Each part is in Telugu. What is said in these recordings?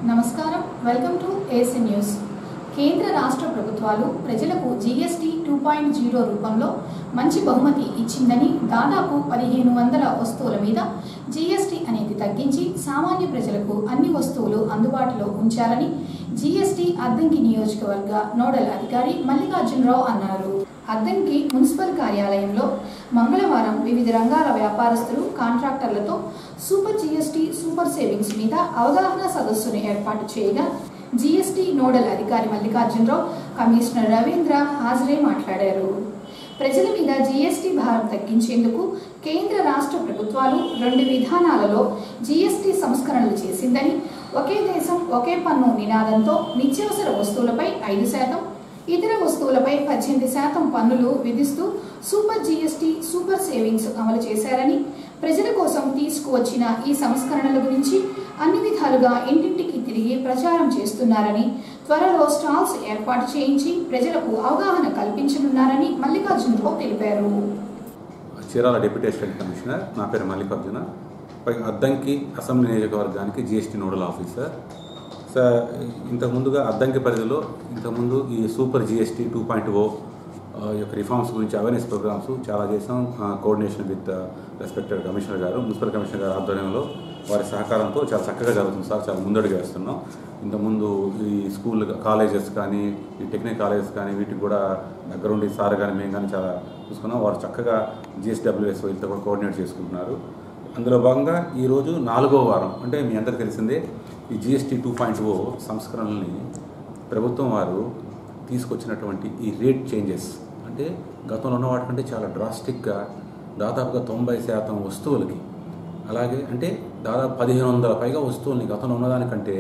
నమస్కారం వెల్కమ్ టు ఏసీ న్యూస్. కేంద్ర రాష్ట్ర ప్రభుత్వాలు ప్రజలకు జీఎస్టీ 2.0 రూపంలో మంచి బహుమతి ఇచ్చిందని, దాదాపు 1500 వస్తువుల మీద జీఎస్టీ అనేది తగ్గించి సామాన్య ప్రజలకు అన్ని వస్తువులు అందుబాటులో ఉంచాలని జీఎస్టీ అద్దంకి నియోజకవర్గ నోడల్ అధికారి మల్లికార్జునరావు అన్నారు. అద్దంకి మున్సిపల్ కార్యాలయంలో మంగళవారం వివిధ రంగాల వ్యాపారస్తులు, కాంట్రాక్టర్లతో సూపర్ జీఎస్టీ, సూపర్ సేవింగ్స్ మీద అవగాహన సదస్సును ఏర్పాటు చేయగా జీఎస్టీ నోడల్ అధికారి మల్లికార్జునరావు, కమిషనర్ రవీంద్ర హాజరై మాట్లాడారు. ప్రజల మీద జీఎస్టీ భారం తగ్గించేందుకు కేంద్ర రాష్ట్ర ప్రభుత్వాలు 2 విధానాలలో జీఎస్టీ సంస్కరణలు చేసిందని, ఒకే దేశం ఒకే పన్ను నినాదంతో నిత్యావసర వస్తువులపై 5%, ఇతర వస్తువులపై 18% పన్నులు విధిస్తూ సూపర్ జీఎస్టీ, సూపర్ సేవింగ్స్ అమలు చేశారని, ప్రజల కోసం తీసుకువచ్చిన ఈ సంస్కరణల గురించి అన్ని విధాలుగా ఇంటింటికి తిరిగి ప్రచారం చేస్తున్నారని, త్వరలో స్టాల్స్ ఏర్పాటు చేయించి ప్రజలకు అవగాహన కల్పించనున్నారని మల్లికార్జునరావు తెలిపారు. చీరాల డిప్యూటీ అసిస్టెంట్ కమిషనర్, నా పేరు మల్లికార్జున. అద్దంకి అసెంబ్లీ నియోజకవర్గానికి జీఎస్టీ నోడల్ ఆఫీసర్. సార్, ఇంతకుముందుగా అద్దంకి పరిధిలో ఇంతకుముందు ఈ సూపర్ జీఎస్టీ 2.0 యొక్క రిఫార్మ్స్ గురించి అవేర్నెస్ ప్రోగ్రామ్స్ చాలా చేసాం. కోఆర్డినేషన్ విత్ రెస్పెక్టెడ్ కమిషనర్ గారు, మున్సిపల్ కమిషనర్ గారు ఆధ్వర్యంలో వారి సహకారంతో చాలా చక్కగా జరుగుతుంది సార్. చాలా ముందడుగు వేస్తున్నాం. ఇంతకుముందు ఈ స్కూల్ కాలేజెస్ కానీ, ఈ టెక్నికల్ కాలేజెస్ కానీ వీటికి కూడా దగ్గరుండి సార్ కానీ మేము కానీ చాలా చూసుకున్నాం. వారు చక్కగా GSWS వీళ్ళతో కూడా కోఆర్డినేట్ చేసుకుంటున్నారు. అందులో భాగంగా ఈరోజు 4వ వారం, అంటే మీ అందరికీ తెలిసిందే, ఈ జీఎస్టీ 2.0 సంస్కరణల్ని ప్రభుత్వం వారు తీసుకొచ్చినటువంటి ఈ రేట్ చేంజెస్ అంటే గతంలో ఉన్న వాటికంటే చాలా డ్రాస్టిక్గా దాదాపుగా 90% వస్తువులకి, అలాగే అంటే దాదాపు 1500 పైగా వస్తువుల్ని గతంలో ఉన్నదానికంటే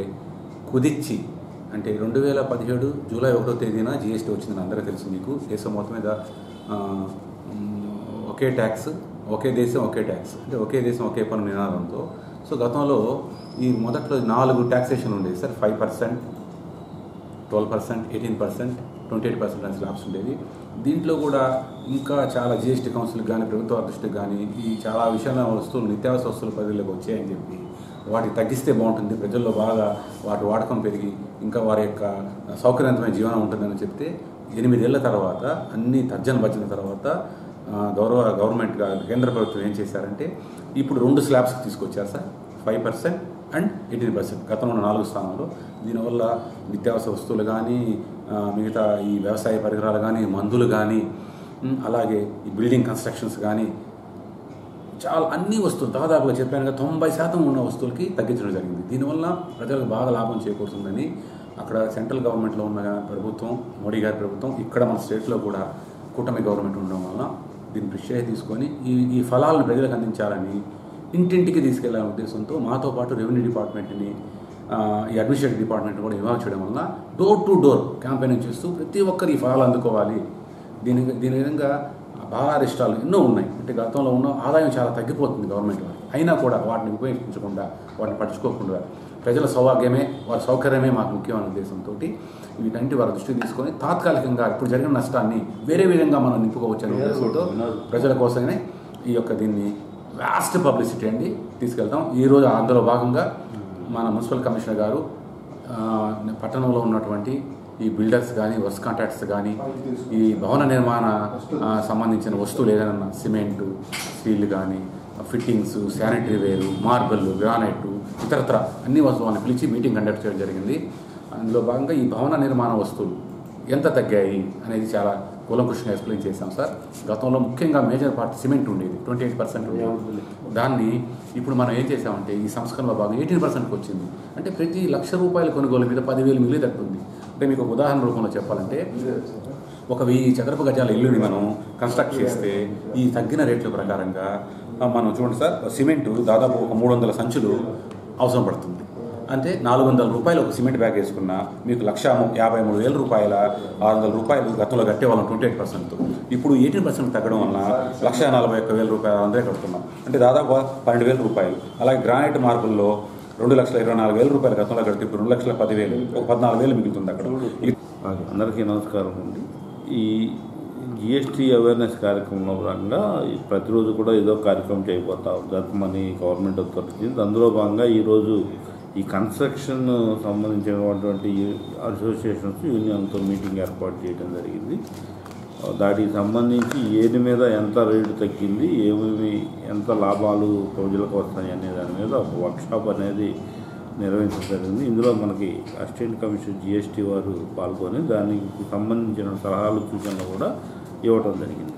కుదిచ్చి, అంటే 2017 జూలై 1వ తేదీన జీఎస్టీ వచ్చిందని అందరికీ తెలుసు. మీకు దేశం మొత్తం మీద ఒకే ట్యాక్స్, ఒకే దేశం ఒకే ట్యాక్స్, అంటే ఒకే దేశం ఒకే పన్ను నినాదంతో. సో గతంలో ఈ మొదట్లో 4 ట్యాక్సేషన్ ఉండేది సార్. 5%, 12%, 18%, 28% అని స్లాబ్స్ ఉండేవి. దీంట్లో కూడా ఇంకా చాలా జీఎస్టీ కౌన్సిల్కి కానీ, ప్రభుత్వ దృష్టికి కానీ ఈ చాలా విషయాల వస్తువులు, నిత్యావసర వస్తువుల పరిధిలోకి వచ్చాయని చెప్పి వాటికి తగ్గిస్తే బాగుంటుంది, ప్రజల్లో బాగా వాటి వాడకం పెరిగి ఇంకా వారి యొక్క సౌకర్యవంతమైన జీవనం ఉంటుందని చెప్తే 8 ఏళ్ల తర్వాత అన్ని తర్జన భర్జన తర్వాత గౌరవ గవర్నమెంట్ కేంద్ర ప్రభుత్వం ఏం చేశారంటే ఇప్పుడు 2 స్లాబ్స్కి తీసుకొచ్చారు సార్. 5% అండ్ 18%, గతంలో ఉన్న 4 స్థానాలు. దీనివల్ల నిత్యావసర వస్తువులు కానీ, మిగతా ఈ వ్యవసాయ పరికరాలు కానీ, మందులు కానీ, అలాగే ఈ బిల్డింగ్ కన్స్ట్రక్షన్స్ కానీ, చాలా అన్ని వస్తువులు దాదాపుగా చెప్పాను కదా 90% ఉన్న వస్తువులకి తగ్గించడం జరిగింది. దీనివల్ల ప్రజలకు బాగా లాభం చేకూరుతుందని అక్కడ సెంట్రల్ గవర్నమెంట్లో ఉన్న ప్రభుత్వం, మోడీ గారి ప్రభుత్వం, ఇక్కడ మన స్టేట్లో కూడా కూటమి గవర్నమెంట్ ఉండడం వల్ల దీన్ని దృష్ట్యా తీసుకొని ఈ ఫలాలను ప్రజలకు అందించాలని, ఇంటింటికి తీసుకెళ్లాలనే ఉద్దేశంతో మాతో పాటు రెవెన్యూ డిపార్ట్మెంట్ని, ఈ అడ్మినిస్ట్రేటివ్ డిపార్ట్మెంట్ కూడా ఇన్వాల్వ్ చేయడం వల్ల డోర్ టు డోర్ క్యాంపెయినింగ్ చేస్తూ ప్రతి ఒక్కరు ఈ ఫలాలు అందుకోవాలి. దీని విధంగా భారారిష్టాలు ఎన్నో ఉన్నాయి. అంటే గతంలో ఉన్న ఆదాయం చాలా తగ్గిపోతుంది గవర్నమెంట్ వారికి, అయినా కూడా వాటిని ఉపయోగించకుండా, వాటిని పట్టించుకోకుండా ప్రజల సౌభాగ్యమే, వారి సౌకర్యమే మాకు ముఖ్యమైన ఉద్దేశంతో వీటంటి వారి దృష్టికి తీసుకొని తాత్కాలికంగా ఇప్పుడు జరిగిన నష్టాన్ని వేరే విధంగా మనం నింపుకోవచ్చనే ఉద్దేశంతో ప్రజల కోసమే ఈ యొక్క దీన్ని లాస్ట్ పబ్లిసిటీ అండి తీసుకెళ్తాం. ఈరోజు అందులో భాగంగా మన మున్సిపల్ కమిషనర్ గారు పట్టణంలో ఉన్నటువంటి ఈ బిల్డర్స్ కానీ, వర్క్స్ కాంట్రాక్ట్స్ కానీ, ఈ భవన నిర్మాణ సంబంధించిన వస్తువులు ఏదైనా సిమెంటు, స్టీల్ కానీ, ఫిట్టింగ్స్, శానిటరీ వేరు, మార్బల్, గ్రానైట్, ఇతరత్ర అన్ని వస్తువులను పిలిచి మీటింగ్ కండక్ట్ చేయడం జరిగింది. అందులో భాగంగా ఈ భవన నిర్మాణ వస్తువులు ఎంత తగ్గాయి అనేది చాలా కూలంకుషంగా ఎక్స్ప్లెయిన్ చేశాం సార్. గతంలో ముఖ్యంగా మేజర్ పార్ట్ సిమెంట్ ఉండేది, 28% ఉండేది. దాన్ని ఇప్పుడు మనం ఏం చేసామంటే ఈ సంస్కరణలో భాగంగా 18%కి వచ్చింది. అంటే ప్రతి ₹1,00,000 కొనుగోలు మీద 10,000 మిగిలేటట్టుంది. అంటే మీకు ఒక ఉదాహరణ రూపంలో చెప్పాలంటే, ఒక 1000 చదరపు గజాల ఇల్లుని మనం కన్స్ట్రక్ట్ చేస్తే ఈ తగ్గిన రేట్ల ప్రకారంగా మనం చూడండి సార్, సిమెంటు దాదాపు ఒక 300 సంచులు అవసరం పడుతుంది. అంటే ₹400 ఒక సిమెంట్ బ్యాగ్ వేసుకున్నా మీకు ₹1,53,000, ₹600 గతంలో కట్టేవాళ్ళం 28%. ఇప్పుడు 18% తగ్గడం వల్ల ₹1,41,000 అందరే కడుతున్నాం. అంటే దాదాపు ₹12,000. అలాగే గ్రానైట్ మార్బుల్లో ₹2,24,000 గతంలో కడితే ఇప్పుడు ₹2,10,000, ఒక ₹14,000 మిగులుతుంది అక్కడ. అందరికీ నమస్కారం అండి. ఈ జిఎస్టీ అవేర్నెస్ కార్యక్రమంలో భాగంగా ప్రతిరోజు కూడా ఏదో కార్యక్రమం చేయబోతాం జరపమని గవర్నమెంట్ అథారిటీ. అందులో భాగంగా ఈరోజు ఈ కన్స్ట్రక్షన్ సంబంధించినటువంటి అసోసియేషన్స్ యూనియన్తో మీటింగ్ ఏర్పాటు చేయడం జరిగింది. దానికి సంబంధించి ఏది మీద ఎంత రేటు తగ్గింది, ఏమేమి ఎంత లాభాలు ప్రజలకు వస్తాయి అనే దాని మీద ఒక వర్క్షాప్ అనేది నిర్వహించడం జరిగింది. ఇందులో మనకి అసిస్టెంట్ కమిషనర్ జిఎస్టీ వారు పాల్గొని దానికి సంబంధించిన సలహాలు సూచనలు కూడా ఇవ్వడం జరిగింది.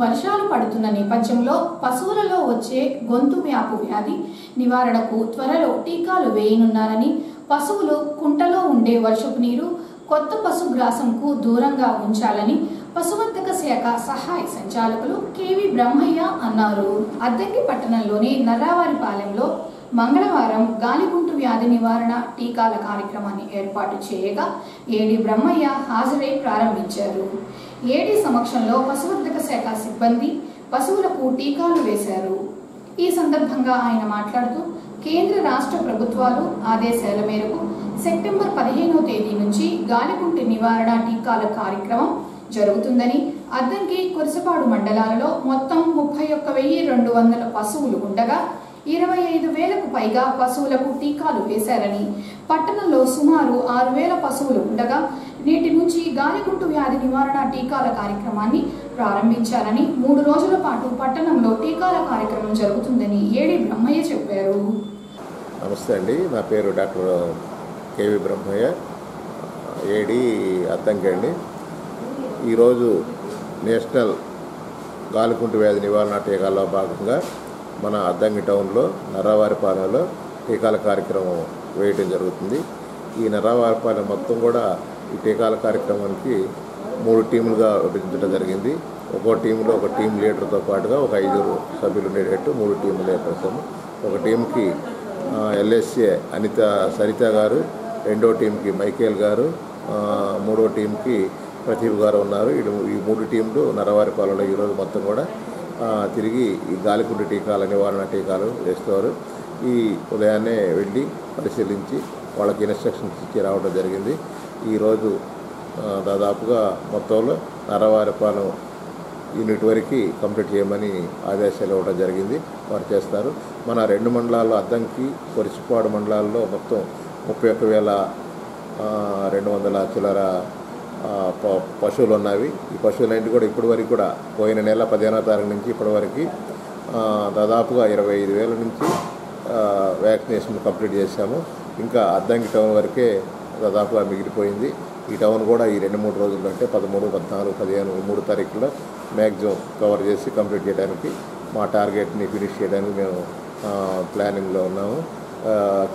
వర్షాలు పడుతున్న నేపథ్యంలో పశువులలో వచ్చే గొంతు వ్యాపు వ్యాధి నివారణకు త్వరలో టీకాలు వేయనున్నారని, పశువులు కుంటలో ఉండే వర్షపు నీరు, కొత్త పశుగ్రాసంకు దూరంగా ఉంచాలని పశువర్ధక శాఖ సహాయ సంచాలకులు కేవి బ్రహ్మయ్య అన్నారు. అద్దంకి పట్టణంలోని నర్రావారిపాలెంలో మంగళవారం గాలికుంటు వ్యాధి నివారణ టీకాల కార్యక్రమాన్ని ఏర్పాటు చేయగా ఏడి బ్రహ్మయ్య హాజరై ప్రారంభించారు. ఏడి సమక్షంలో పశువర్ధక శాఖ సిబ్బంది పశువులకు టీకాలు వేశారు. ఈ సందర్భంగా ఆయన మాట్లాడుతూ కేంద్ర రాష్ట్ర ప్రభుత్వాలు ఆదేశాల మేరకు సెప్టెంబర్ 15వ తేదీ నుంచి గాలికుంటు నివారణ టీకాల కార్యక్రమం జరుగుతుందని, అద్దంకి కురసపాడు మండలాలలో మొత్తం 31,200 పశువులు ఉండగా 25,000కు పైగా పశువులకు టీకాలు వేశారని, పట్టణంలో సుమారు 6,000 పశువులు ఉండగా నేటి నుంచి గాలికుంటు వ్యాధి నివారణ టీకాల కార్యక్రమాన్ని ప్రారంభించారని, 3 రోజుల పాటు పట్టణంలో టీకాల కార్యక్రమం జరుగుతుందని ఏడి బ్రహ్మయ్య చెప్పారు. నమస్తే అండి, నా పేరు డాక్టర్ కేవి బ్రహ్మయ్య, ఏడి అద్దంకి అండి. ఈరోజు నేషనల్ గాలికుంటు వ్యాధి నివారణ టీకాల్లో భాగంగా మన అద్దంకి టౌన్లో నర్రావారిపాలెంలో టీకాల కార్యక్రమం వేయటం జరుగుతుంది. ఈ నర్రావారిపాలెం మొత్తం కూడా ఈ టీకాల కార్యక్రమానికి 3 టీములుగా విభజించడం జరిగింది. ఒక్కో టీంలో ఒక టీం లీడర్తో పాటుగా ఒక 5 సభ్యులు ఉండేటట్టు 3 టీములు ఏర్పడతాము. ఒక టీంకి ఎల్ఎస్ఏ సరిత గారు, రెండో టీంకి మైకేల్ గారు, మూడో టీంకి ప్రతీప్ గారు ఉన్నారు. ఈ 3 టీంలు నర్రావారిపాలెంలో ఈరోజు మొత్తం కూడా తిరిగి ఈ గాలికుంటు టీకాల నివారణ టీకాలు వేస్తారు. ఈ ఉదయాన్నే వెళ్ళి పరిశీలించి వాళ్ళకి ఇన్స్ట్రక్షన్స్ ఇచ్చి రావడం జరిగింది. ఈరోజు దాదాపుగా మొత్తంలో నర్రావారిపాలెం యూనిట్ వరకు కంప్లీట్ చేయమని ఆదేశాలు ఇవ్వడం జరిగింది. వారు చేస్తారు. మన 2 మండలాల్లో అద్దంకి కొరిసిపాడు మండలాల్లో మొత్తం 31,200 చిల్లర పశువులు ఉన్నవి. ఈ పశువులన్నింటి కూడా ఇప్పటి వరకు కూడా పోయిన నెల 15వ తారీఖు నుంచి ఇప్పటి వరకు దాదాపుగా 25,000 నుంచి వ్యాక్సినేషన్ కంప్లీట్ చేశాము. ఇంకా అద్దంకి టౌన్ వరకే దాదాపుగా మిగిలిపోయింది. ఈ టౌన్ కూడా ఈ 2-3 రోజుల్లో అంటే 13, 14, 15 ఈ 3 తారీఖుల్లో మ్యాక్సిమం కవర్ చేసి కంప్లీట్ చేయడానికి మా టార్గెట్ని ఫినిష్ చేయడానికి మేము ప్లానింగ్లో ఉన్నాము,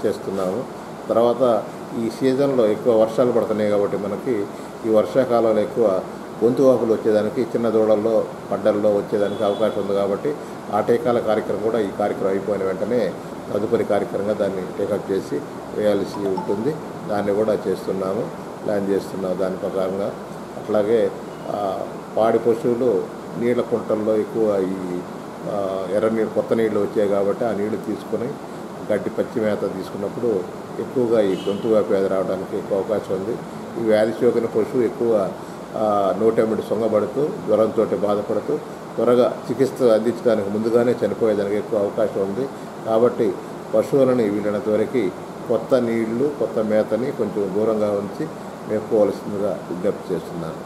చేస్తున్నాము. తర్వాత ఈ సీజన్లో ఎక్కువ వర్షాలు పడుతున్నాయి కాబట్టి మనకి ఈ వర్షాకాలంలో ఎక్కువ గొంతు వాపులు వచ్చేదానికి, చిన్న దూడల్లో పడ్డల్లో వచ్చేదానికి అవకాశం ఉంది. కాబట్టి ఆ టీకాల కార్యక్రమం కూడా ఈ కార్యక్రమం అయిపోయిన వెంటనే తదుపరి కార్యక్రమంగా దాన్ని టేకప్ చేసి వేయాల్సి ఉంటుంది. దాన్ని కూడా చేస్తున్నాము, ప్లాన్ చేస్తున్నాము దాని ప్రకారంగా. అట్లాగే పాడి పశువులు నీళ్ళ కుంటల్లో ఎక్కువ ఈ ఎర్ర నీళ్ళు, కొత్త నీళ్ళు వచ్చాయి కాబట్టి ఆ నీళ్లు తీసుకొని గడ్డి పచ్చి మేత తీసుకున్నప్పుడు ఎక్కువగా ఈ గొంతు వ్యాధి రావడానికి ఎక్కువ అవకాశం ఉంది. ఈ వ్యాధి సోకిన పశువు ఎక్కువ నోటెంబడి సొంగబడుతూ జ్వరంతో బాధపడుతూ త్వరగా చికిత్స అందించడానికి ముందుగానే చనిపోయేదానికి ఎక్కువ అవకాశం ఉంది. కాబట్టి పశువులని వీలైనంత వరకు కొత్త నీళ్లు, కొత్త మేతని కొంచెం దూరంగా ఉంచి మేపుకోవాల్సిందిగా విజ్ఞప్తి చేస్తున్నాను.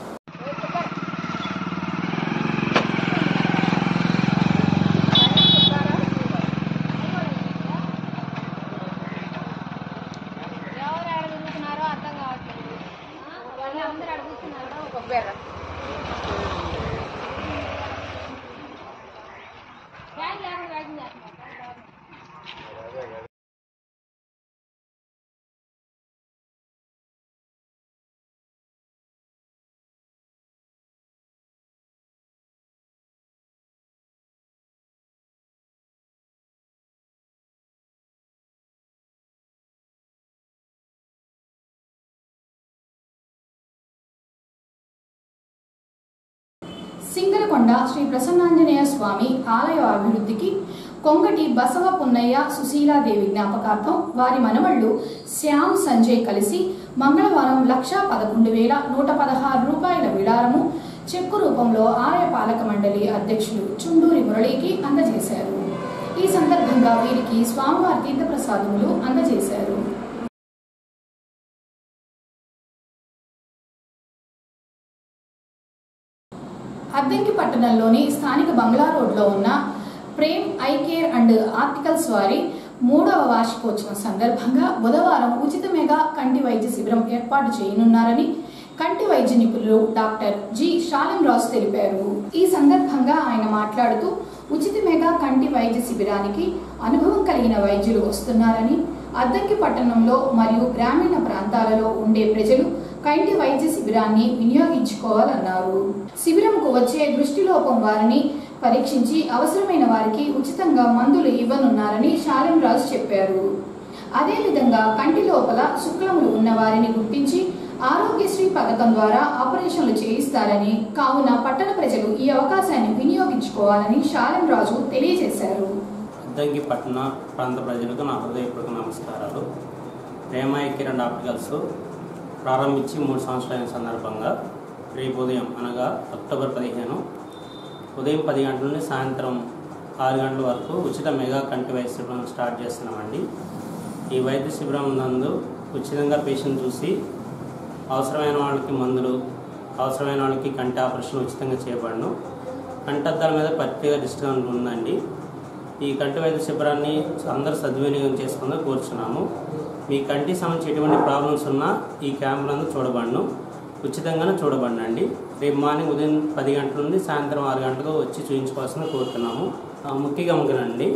సింగరకొండ శ్రీ ప్రసన్నాంజనేయ స్వామి ఆలయ అభివృద్ధికి కొంగటి బసవ పున్నయ్య సుశీలాదేవి జ్ఞాపకార్థం వారి మనవళ్లు శ్యామ్ సంజయ్ కలిసి మంగళవారం 1,11,116 రూపాయల విరాళము చెక్కు రూపంలో ఆలయ పాలక మండలి అధ్యక్షులు చుండూరి మురళికి అందజేశారు. ఈ సందర్భంగా వీరికి స్వామివారి తీర్థప్రసాదములు అందజేశారు. అద్దంకి పట్టణంలోని స్థానిక బంగ్లా రోడ్లో ఉన్న Prem eye care and articles వారి 3వ వార్షికోత్సవం సందర్భంగా బుధవారం ఉచిత మెగా కంటి వైద్య శిబిరం ఏర్పాటు చేయనున్నారని కంటి వైద్య నిపుణులు డాక్టర్ జి షాలింరాజు తెలిపారు. ఈ సందర్భంగా ఆయన మాట్లాడుతూ ఉచిత మెగా కంటి వైద్య శిబిరానికి అనుభవం కలిగిన వైద్యులు వస్తున్నారని, అద్దంకి పట్టణంలో మరియు గ్రామీణ ప్రాంతాలలో ఉండే ప్రజలు కంటి వైద్య శిబిరాన్ని వినియోగించుకోవాలన్నారు. శిబిరంకు వచ్చే దృష్టిలోపం వారిని పరీక్షించి అవసరమైన వారికి ఉచితంగా మందులు ఇవ్వనున్నారని షాలింరాజు చెప్పారు. అదేవిధంగా కంటి లోపల శుక్లములు ఉన్న వారిని గుర్తించి ఆరోగ్యశ్రీ పథకం ద్వారా ఆపరేషన్లు చేయిస్తారని, కావున పట్టణ ప్రజలు ఈ అవకాశాన్ని వినియోగించుకోవాలని షాలింరాజు తెలియజేశారు. అద్దంకి పట్టణ ప్రాంత ప్రజలకు నా హృదయపూర్వక నమస్కారాలు. ప్రేమ ఐ కేర్ అండ్ ఆప్టికల్స్ ప్రారంభించి 3 సంవత్సరాల సందర్భంగా రేపు ఉదయం అనగా అక్టోబర్ 15 ఉదయం 10 గంటల నుండి సాయంత్రం 6 గంటల వరకు ఉచిత మెగా కంటి వైద్య శిబిరం స్టార్ట్ చేస్తున్నామండి. ఈ వైద్య శిబిరం నందు ఉచితంగా పేషెంట్ చూసి అవసరమైన వాళ్ళకి మందులు, అవసరమైన వాళ్ళకి కంటి ఆపరేషన్ ఉచితంగా చేయబడను. కంటద్దాల మీద ప్రత్యేక డిస్కౌంట్ ఉందండి. ఈ కంటి వైద్య శిబిరాన్ని అందరూ సద్వినియోగం చేసుకుంటూ కోరుచున్నాము. మీ కంటి సంబంధించి ఎటువంటి ప్రాబ్లమ్స్ ఉన్నా ఈ క్యాంప్ నందు చూడబడను, ఉచితంగానే చూడబడినండి. రేపు మార్నింగ్ ఉదయం 10 గంటల నుండి సాయంత్రం 6 గంటలకు వచ్చి చూపించుకోవాల్సిందిగా కోరుతున్నాము. ముఖ్యంగా గమనించండి,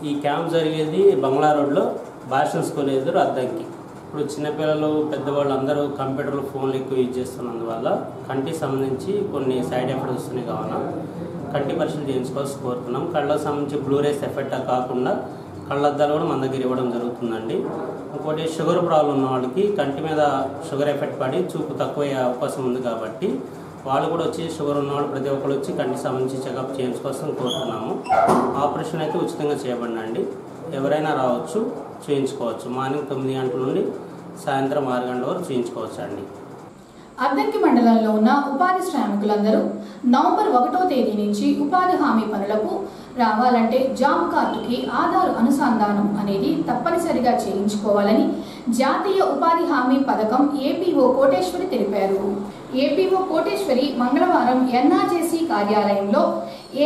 ఈ క్యాంప్ జరిగేది బంగ్లా రోడ్లో భాషణ స్కూల్ ఎదురు అద్దంకి. ఇప్పుడు చిన్నపిల్లలు, పెద్దవాళ్ళు అందరూ కంప్యూటర్లు, ఫోన్లు ఎక్కువ యూజ్ చేస్తున్నందువల్ల కంటికి సంబంధించి కొన్ని సైడ్ ఎఫెక్ట్స్ వస్తున్నాయి. కావున కంటి పరీక్షలు చేయించుకోవాల్సి కోరుతున్నాం. కళ్ళకు సంబంధించి బ్లూరేస్ ఎఫెక్ట్ కాకుండా కళ్ళద్దాలు కూడా మన దగ్గర ఇవ్వడం జరుగుతుందండి. ఇంకోటి షుగర్ ప్రాబ్లం ఉన్న వాళ్ళకి కంటి మీద షుగర్ ఎఫెక్ట్ పడి చూపు తక్కువయ్యే అవకాశం ఉంది కాబట్టి వాళ్ళు కూడా వచ్చి, షుగర్ ఉన్నవాళ్ళు ప్రతి ఒక్కరు వచ్చి కంటికి సంబంధించి చెకప్ చేయించుకోవాల్సిన కోరుతున్నాము. ఆపరేషన్ అయితే ఉచితంగా చేయబడినండి. ఎవరైనా రావచ్చు, చేయించుకోవచ్చు. మార్నింగ్ 9 గంటల నుండి సాయంత్రం 6 గంటల వరకు చేయించుకోవచ్చు అండి. అద్దంకి మండలంలో ఉన్న ఉపాధి శ్రామికులందరూ నవంబర్ 1వ తేదీ నుంచి ఉపాధి హామీ పనులకు రావాలంటే జాబ్ కార్డుకి ఆధార్ అనుసంధానం అనేది తప్పనిసరిగా చేయించుకోవాలని జాతీయ ఉపాధి హామీ పథకం ఏపీఓ కోటేశ్వరి తెలిపారు. ఏపీఓ కోటేశ్వరి మంగళవారం ఎన్ఆర్జేసీ కార్యాలయంలో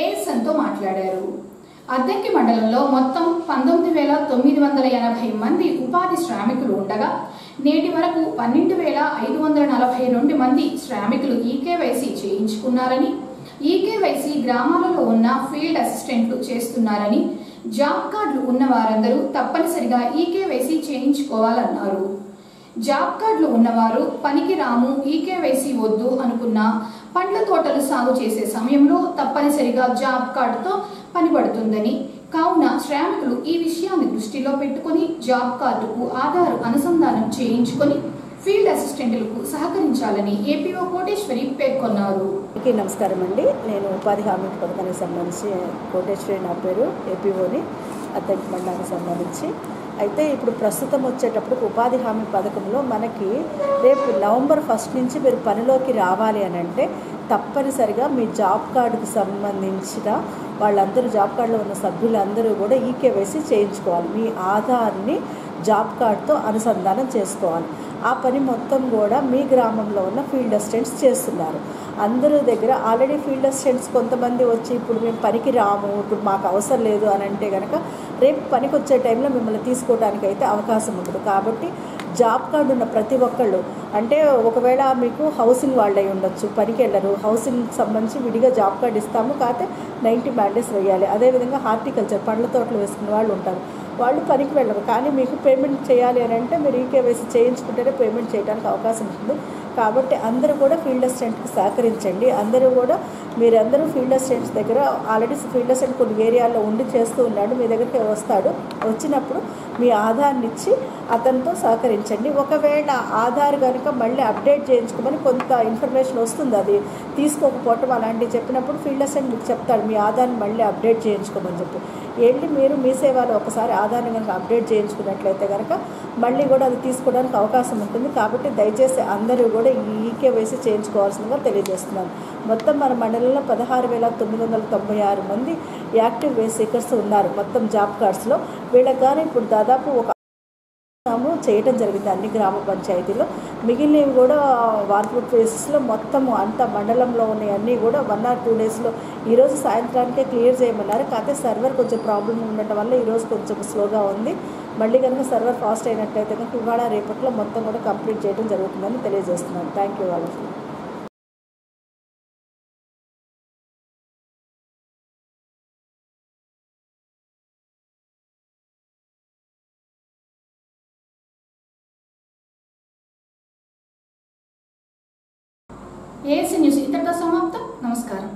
ఏఎస్ఎన్తో మాట్లాడారు. అద్దంకి మండలంలో మొత్తం 19,980 మంది ఉపాధి శ్రామికులు ఉండగా నేటి వరకు 12,542 మంది శ్రామికులు ఈకేవైసీ చేయించుకున్నారని, ఈకేవైసీ గ్రామాలలో ఉన్న ఫీల్డ్ అసిస్టెంట్లు చేస్తున్నారని, జాబ్ కార్డులు ఉన్న వారందరూ తప్పనిసరిగా ఈకేవైసీ చేయించుకోవాలన్నారు. జాబ్ కార్డులు ఉన్నవారు పనికి రాము, ఈకేవైసీ వద్దు అనుకున్న పండ్ల తోటలు సాగు చేసే సమయంలో తప్పనిసరిగా జాబ్ కార్డుతో పనిపడుతుందని, కావున శ్రామికులు ఈ విషయాన్ని దృష్టిలో పెట్టుకుని జాబ్ కార్డుకు ఆధార్ అనుసంధానం చేయించుకొని ఫీల్డ్ అసిస్టెంట్లకు సహకరించాలని ఏపీఓ కోటేశ్వరి పేర్కొన్నారు. నమస్కారం అండి. నేను ఉపాధి హామీ పథకానికి సంబంధించి కోటేశ్వరి నా పేరు, ఏపీఓని అద్దంకి మండలానికి సంబంధించి. అయితే ఇప్పుడు ప్రస్తుతం వచ్చేటప్పుడు ఉపాధి హామీ పథకంలో మనకి రేపు నవంబర్ 1 నుంచి మీరు పనిలోకి రావాలి అని అంటే తప్పనిసరిగా మీ జాబ్ కార్డుకు సంబంధించిన వాళ్ళందరూ, జాబ్ కార్డులో ఉన్న సభ్యులందరూ కూడా ఈకేవైసీ చేయించుకోవాలి. మీ ఆధార్ని జాబ్ కార్డుతో అనుసంధానం చేసుకోవాలి. ఆ పని మొత్తం కూడా మీ గ్రామంలో ఉన్న ఫీల్డ్ అసిస్టెంట్స్ చేస్తున్నారు. అందరూ దగ్గర ఆల్రెడీ ఫీల్డ్ అసిస్టెంట్స్ కొంతమంది వచ్చి ఇప్పుడు మేము పనికి రాము, ఇప్పుడు మాకు అవసరం లేదు అని అంటే కనుక రేపు పనికి వచ్చే టైంలో మిమ్మల్ని తీసుకోవడానికి అయితే అవకాశం ఉంటుంది. కాబట్టి జాబ్ కార్డు ఉన్న ప్రతి ఒక్కళ్ళు, అంటే ఒకవేళ మీకు హౌసింగ్ వాళ్ళై ఉండొచ్చు, పనికి వెళ్ళరు, హౌసింగ్ సంబంధించి విడిగా జాబ్ కార్డు ఇస్తాము, కాకపోతే 90 బ్యాండేజ్ వేయాలి. అదేవిధంగా హార్టికల్చర్ పండ్ల తోటలు వేసుకునే వాళ్ళు ఉంటారు, వాళ్ళు పనికి వెళ్ళరు. కానీ మీకు పేమెంట్ చేయాలి అని అంటే మీరు ఈకేవైసీ చేయించుకుంటేనే పేమెంట్ చేయడానికి అవకాశం ఉంటుంది. కాబట్టి అందరూ కూడా ఫీల్డ్ అసిస్టెంట్కి సహకరించండి. అందరూ కూడా మీరందరూ ఫీల్డ్ అసిస్టెంట్స్ దగ్గర ఆల్రెడీ ఫీల్డ్ అసిస్టెంట్ కొన్ని ఏరియాల్లో ఉండి చేస్తూ ఉన్నాడు, మీ దగ్గరికి వస్తాడు. వచ్చినప్పుడు మీ ఆధార్ని ఇచ్చి అతనితో సహకరించండి. ఒకవేళ ఆధార్ కనుక మళ్ళీ అప్డేట్ చేయించుకోమని కొంత ఇన్ఫర్మేషన్ వస్తుంది, అది తీసుకోకపోవటం అలాంటివి చెప్పినప్పుడు ఫీల్డ్ అసిస్టెంట్ మీకు చెప్తాడు మీ ఆధార్ని మళ్ళీ అప్డేట్ చేయించుకోమని చెప్పి. వెళ్ళి మీరు మీ సేవలో ఒకసారి ఆధార్ని కనుక అప్డేట్ చేయించుకున్నట్లయితే కనుక మళ్ళీ కూడా అది తీసుకోవడానికి అవకాశం ఉంటుంది. కాబట్టి దయచేసి అందరూ కూడా ఈ ఈకేవైసీ చేయించుకోవాల్సిందిగా తెలియజేస్తున్నాను. మొత్తం మన మండలంలో 16,996 మంది యాక్టివ్ వేస్ సీకర్స్ ఉన్నారు మొత్తం జాబ్ కార్డ్స్లో. వీళ్ళకి కానీ ఇప్పుడు దాదాపు ఒక చేయటం జరిగింది అన్ని గ్రామ పంచాయతీలో. మిగిలినవి కూడా వార్పుడ్ బేసిస్లో మొత్తము అంత మండలంలో ఉన్నాయన్నీ కూడా 1 or 2 డేస్లో ఈరోజు సాయంత్రానికే క్లియర్ చేయమన్నారు. కాకపోతే సర్వర్ కొంచెం ప్రాబ్లం ఉండటం వల్ల ఈరోజు కొంచెం స్లోగా ఉంది. మళ్ళీ కనుక సర్వర్ ఫాస్ట్ అయినట్లయితే కనుక ఇవాళ రేపట్లో మొత్తం కూడా కంప్లీట్ చేయడం జరుగుతుందని తెలియజేస్తున్నాను. థ్యాంక్ యూ వాళ్ళకి. ఏఎస్ఎన్ న్యూస్ ఇంతటితో సమాప్తం. నమస్కారం.